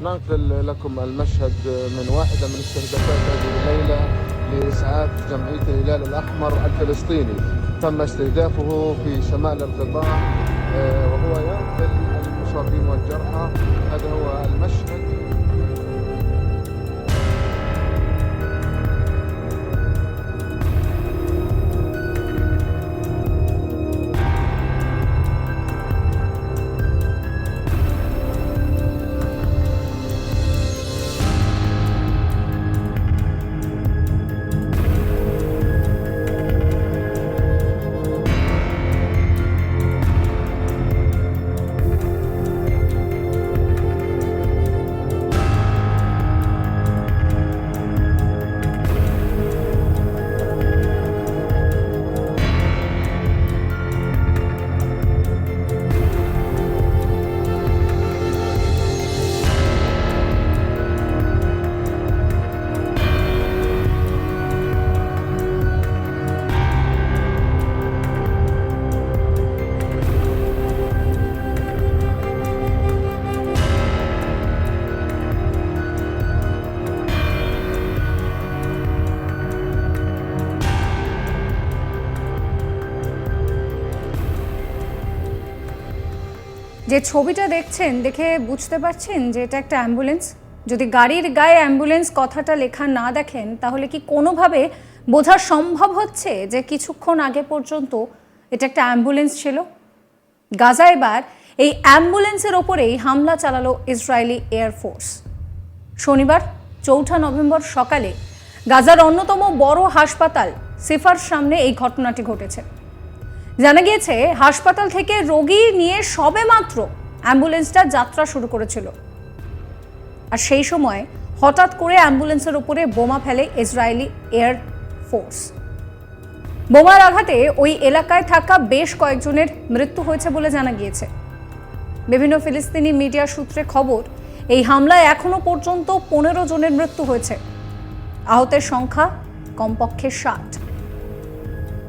ننقل لكم المشهد من واحدة من استهدافات هذه الليلة لإسعاف جمعية الهلال الأحمر الفلسطيني. تم استهدافه في شمال القطاع وهو ينقل المصابين والجرحى. هذا هو المشهد. যে ছবিটা দেখছেন দেখে বুঝতে পারছেন যে এটা একটা অ্যাম্বুলেন্স। যদি গাড়ির গায়ে অ্যাম্বুলেন্স কথাটা লেখা না দেখেন তাহলে কি কোনোভাবে বোঝা সম্ভব হচ্ছে যে কিছুক্ষণ আগে পর্যন্ত এটা একটা অ্যাম্বুলেন্স ছিল? গাজা এবার এই অ্যাম্বুলেন্সের ওপরেই হামলা চালালো ইসরায়েলি এয়ারফোর্স। শনিবার 4 নভেম্বর সকালে গাজার অন্যতম বড় হাসপাতাল সিফার সামনে এই ঘটনাটি ঘটেছে। জানা গিয়েছে হাসপাতাল থেকে রোগী নিয়ে সবেমাত্র অ্যাম্বুলেন্সটা যাত্রা শুরু করেছিল, আর সেই সময় হঠাৎ করে অ্যাম্বুলেন্সের উপরে বোমা ফেলে ইসরায়েলি এয়ার ফোর্স। বোমার আঘাতে ওই এলাকায় থাকা বেশ কয়েকজনের মৃত্যু হয়েছে বলে জানা গিয়েছে। বিভিন্ন ফিলিস্তিনি মিডিয়া সূত্রে খবর, এই হামলায় এখনো পর্যন্ত 15 জনের মৃত্যু হয়েছে। আহতের সংখ্যা কমপক্ষে 60।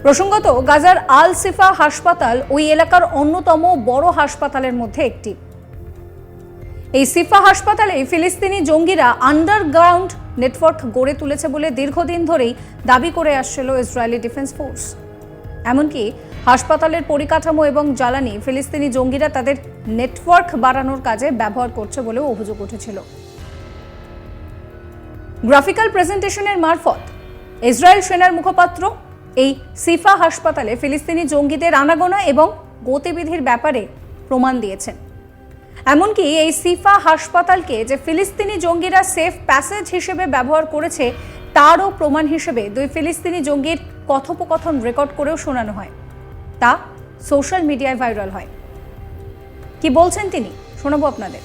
প্রসঙ্গত, গাজার আল সিফা হাসপাতাল ওই এলাকার অন্যতম বড় হাসপাতালের মধ্যে একটি। এই সিফা হাসপাতালে ফিলিস্তিনি জঙ্গিরা আন্ডারগ্রাউন্ড নেটওয়ার্ক গড়ে তুলেছে বলে দীর্ঘদিন ধরেই দাবি করে আসছিল ইসরায়েলি ডিফেন্স ফোর্স। এমনকি হাসপাতালের পরিকাঠামো এবং জ্বালানি ফিলিস্তিনি জঙ্গিরা তাদের নেটওয়ার্ক বাড়ানোর কাজে ব্যবহার করছে বলেও অভিযোগ উঠেছিল। গ্রাফিক্যাল প্রেজেন্টেশনের মারফত ইসরায়েল সেনার মুখপাত্র এই সিফা হাসপাতালে ফিলিস্তিনি জঙ্গিদের আনাগোনা এবং গতিবিধির ব্যাপারে প্রমাণ দিয়েছেন। এমনকি এই সিফা হাসপাতালকে যে ফিলিস্তিনি জঙ্গিরা সেফ প্যাসেজ হিসেবে ব্যবহার করেছে তারও প্রমাণ হিসেবে 2 ফিলিস্তিনি জঙ্গির কথোপকথন রেকর্ড করেও শোনানো হয়। তা সোশ্যাল মিডিয়ায় ভাইরাল হয়। কি বলছেন তিনি শোনাবো আপনাদের।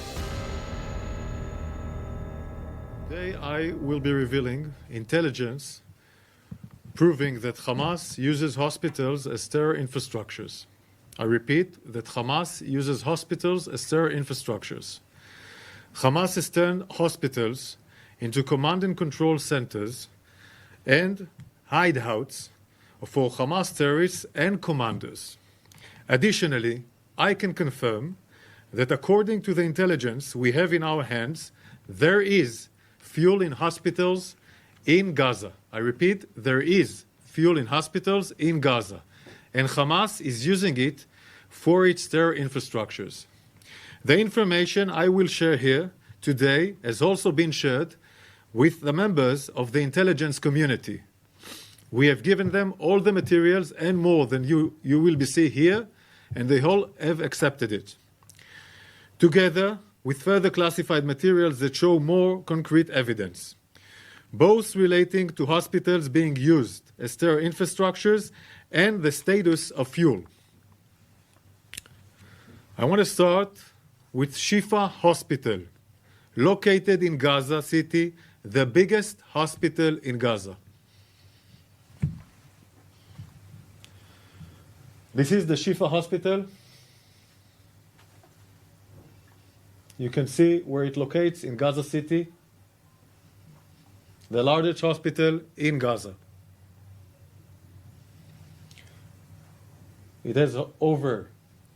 Today I will be revealing intelligence proving that Hamas uses hospitals as terror infrastructures. I repeat that Hamas uses hospitals as terror infrastructures. Hamas has turned hospitals into command and control centers and hideouts for Hamas terrorists and commanders. Additionally, I can confirm that according to the intelligence we have in our hands, there is fuel in hospitals in Gaza. I repeat, there is fuel in hospitals in Gaza, and Hamas is using it for its terror infrastructures. The information I will share here today has also been shared with the members of the intelligence community. We have given them all the materials and more than you will be see here, and they all have accepted it. Together with further classified materials that show more concrete evidence, both relating to hospitals being used as terror infrastructures and the status of fuel. I want to start with Shifa Hospital, located in Gaza City, the biggest hospital in Gaza. This is the Shifa Hospital. You can see where it locates in Gaza City, the largest hospital in Gaza. It has over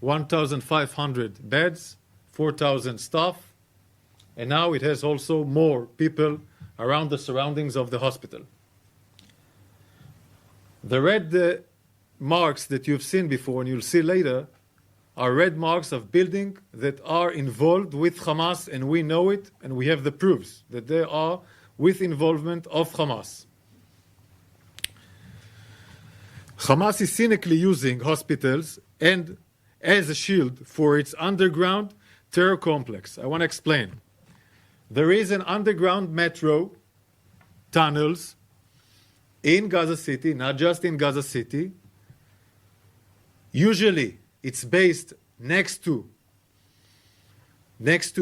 1,500 beds, 4,000 staff, and now it has also more people around the surroundings of the hospital. The red marks that you've seen before and you'll see later are red marks of buildings that are involved with Hamas, and we know it, and we have the proofs that they are with involvement of Hamas. Hamas is cynically using hospitals and as a shield for its underground terror complex. I want to explain. There is an underground metro tunnels in Gaza City, not just in Gaza City. Usually it's based next to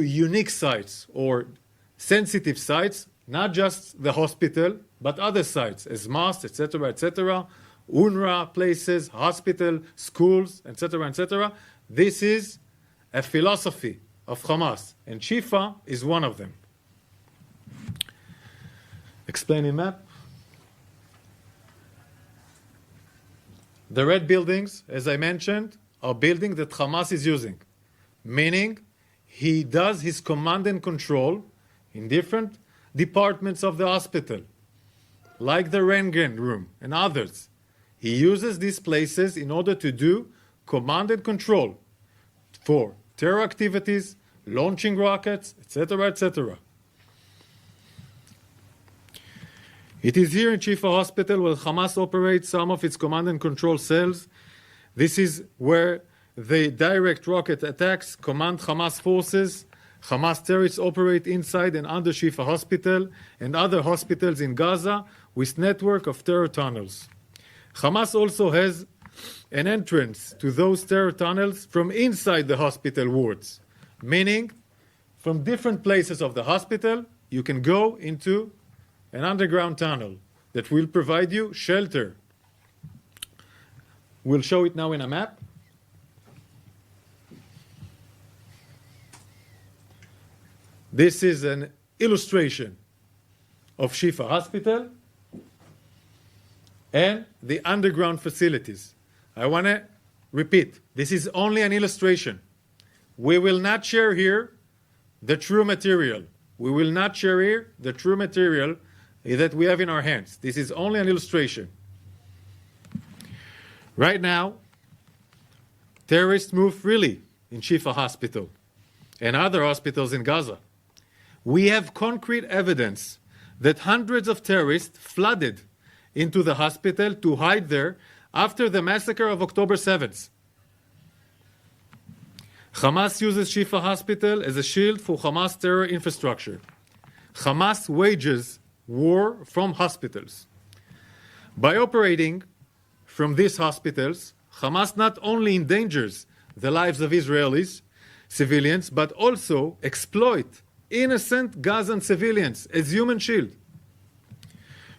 unique sites or sensitive sites, not just the hospital, but other sites, as mosques, etc., etc., UNRWA places, hospital, schools, etc., etc. This is a philosophy of Hamas, and Shifa is one of them. Explaining map. The red buildings, as I mentioned, are buildings that Hamas is using, meaning he does his command and control in different departments of the hospital, like the Röntgen room and others. He uses these places in order to do command and control for terror activities, launching rockets, etc., etc. It is here in Shifa Hospital where Hamas operates some of its command and control cells. This is where the direct rocket attacks command Hamas forces. Hamas terrorists operate inside and under Shifa Hospital and other hospitals in Gaza with network of terror tunnels. Hamas also has an entrance to those terror tunnels from inside the hospital wards, meaning from different places of the hospital you can go into an underground tunnel that will provide you shelter. We'll show it now in a map. This is an illustration of Shifa Hospital and the underground facilities. I want to repeat, this is only an illustration. We will not share here the true material. We will not share here the true material that we have in our hands. This is only an illustration. Right now, terrorists move freely in Shifa Hospital and other hospitals in Gaza. We have concrete evidence that hundreds of terrorists flooded into the hospital to hide there after the massacre of October 7th. Hamas uses Shifa Hospital as a shield for Hamas terror infrastructure. Hamas wages war from hospitals. By operating from these hospitals, Hamas not only endangers the lives of Israelis, civilians, but also exploit innocent Gazan civilians as human shield.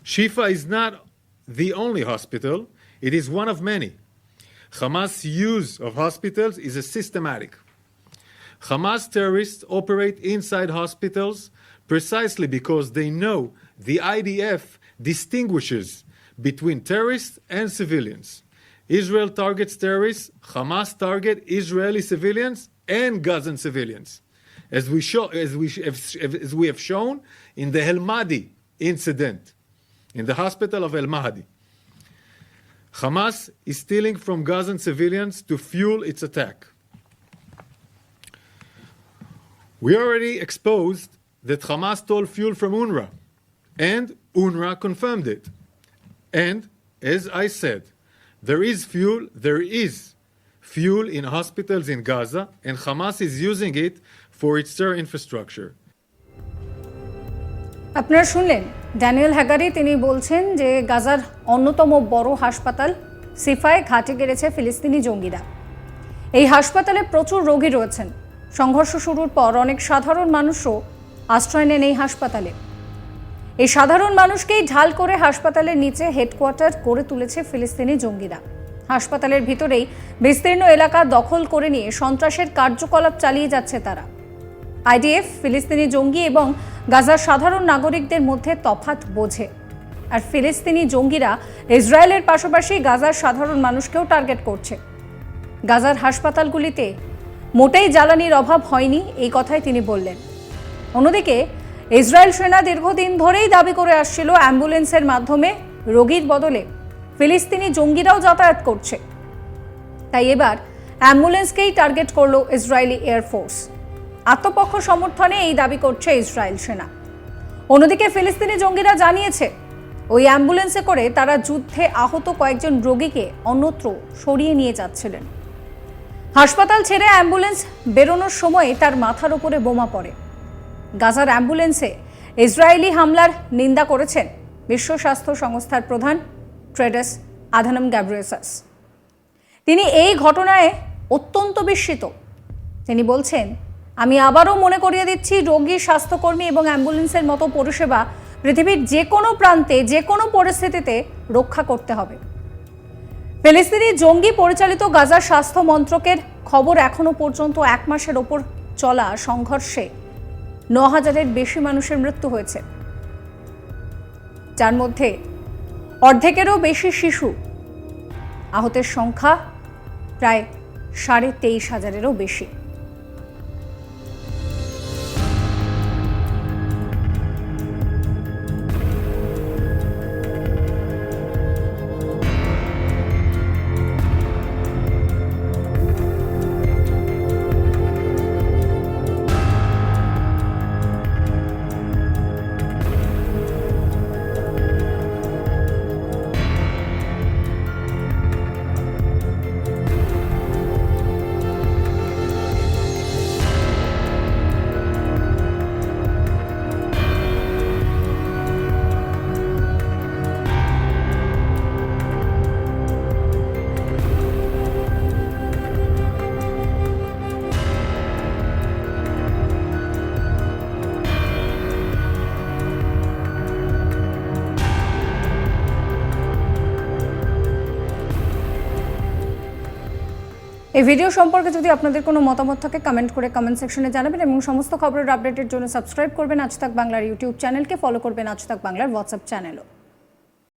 Shifa is not the only hospital, it is one of many. Hamas' use of hospitals is systematic. Hamas terrorists operate inside hospitals precisely because they know the IDF distinguishes between terrorists and civilians. Israel targets terrorists, Hamas target Israeli civilians and Gazan civilians. As we have shown in the El Mahdi incident, in the hospital of El Mahdi. Hamas is stealing from Gazan civilians to fuel its attack. We already exposed that Hamas stole fuel from UNRWA, and UNRWA confirmed it. And, as I said, there is fuel in hospitals in Gaza, and Hamas is using it for its terror infrastructure. আপনারা শুনলেন Daniel Hagari, তিনি বলছেন যে গাজার অন্যতম বড় হাসপাতাল সিফায় ঘাটে গেড়েছে ফিলিস্তিনি জঙ্গিরা। এই হাসপাতালে প্রচুর রোগী রয়েছেন। সংঘর্ষ শুরুর পর অনেক সাধারণ মানুষও আশ্রয় নেন এই হাসপাতালে। এই সাধারণ মানুষকেই ঢাল করে হাসপাতালের নিচে হেডকোয়ার্টার করে তুলেছে ফিলিস্তিনি জঙ্গিরা। হাসপাতালের ভিতরেই বিস্তীর্ণ এলাকা দখল করে নিয়ে সন্ত্রাসের কার্যকলাপ চালিয়ে যাচ্ছে তারা। আইডিএফ ফিলিস্তিনি জঙ্গি এবং গাজার সাধারণ নাগরিকদের মধ্যে তফাৎ বোঝে, আর ফিলিস্তিনি জঙ্গিরা ইসরায়েলের পাশাপাশি গাজার সাধারণ মানুষকেও টার্গেট করছে। গাজার হাসপাতালগুলিতে মোটেই জ্বালানির অভাব হয়নি, এই কথাই তিনি বললেন। অন্যদিকে ইসরায়েল সেনা দীর্ঘদিন ধরেই দাবি করে আসছিল অ্যাম্বুলেন্সের মাধ্যমে রোগীর বদলে ফিলিস্তিনি জঙ্গিরাও যাতায়াত করছে। তাই এবার অ্যাম্বুলেন্সকেই টার্গেট করল ইসরায়েলি এয়ারফোর্স। আত্মপক্ষ সমর্থনে এই দাবি করছে ইসরায়েল সেনা। অন্যদিকে ফিলিস্তিনি জঙ্গিরা জানিয়েছে ওই অ্যাম্বুলেন্সে করে তারা যুদ্ধে আহত কয়েকজন রোগীকে অন্যত্র সরিয়ে নিয়ে যাচ্ছিলেন। হাসপাতাল ছেড়ে অ্যাম্বুলেন্স বেরোনোর সময় তার মাথার উপরে বোমা পড়ে। গাজার অ্যাম্বুলেন্সে ইসরায়েলি হামলার নিন্দা করেছেন বিশ্ব স্বাস্থ্য সংস্থার প্রধান টেড্রোস আধানম গ্যাব্রিয়েসাস। তিনি এই ঘটনায় অত্যন্ত বিস্মিত। তিনি বলছেন, আমি আবারও মনে করিয়ে দিচ্ছি, রোগী, স্বাস্থ্যকর্মী এবং অ্যাম্বুলেন্সের মতো পরিষেবা পৃথিবীর যে কোনো প্রান্তে যে কোনো পরিস্থিতিতে রক্ষা করতে হবে। ফিলিস্তিনি জঙ্গি পরিচালিত গাজার স্বাস্থ্য মন্ত্রকের খবর, এখনো পর্যন্ত 1 মাসের ওপর চলা সংঘর্ষে 9,000-এর বেশি মানুষের মৃত্যু হয়েছে, যার মধ্যে অর্ধেকেরও বেশি শিশু। আহতের সংখ্যা প্রায় 23,500-এরও বেশি। এই ভিডিও সম্পর্কে যদি আপনাদের কোনো মতামত থাকে কমেন্ট করে কমেন্ট সেকশনে জানাবেন এবং সমস্ত খবরের আপডেটের জন্য সাবস্ক্রাইব করবেন আজ তাক বাংলার ইউটিউব চ্যানেলকে, ফলো করবেন আজ তাক বাংলার হোয়াটসঅ্যাপ চ্যানেলও।